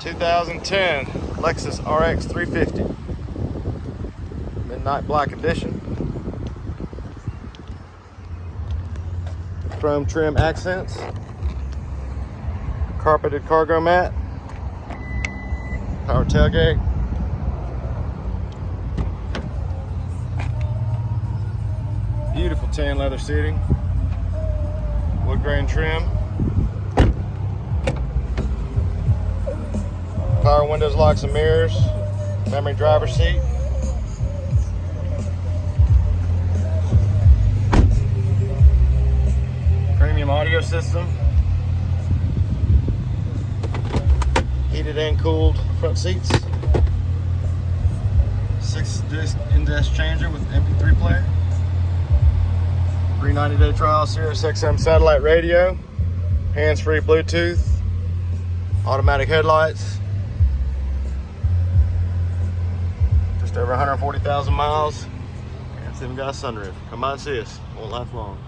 2010 Lexus RX350 Midnight Black Edition. Chrome trim accents, carpeted cargo mat, power tailgate, beautiful tan leather seating, wood grain trim, power windows, locks and mirrors, memory driver seat, premium audio system, heated and cooled front seats, 6-disc in-dash changer with MP3 player, free 90-day trial, Sirius XM satellite radio, hands-free Bluetooth, automatic headlights, just over 140,000 miles, and it's even got a sunroof. Come by and see us. Won't last long.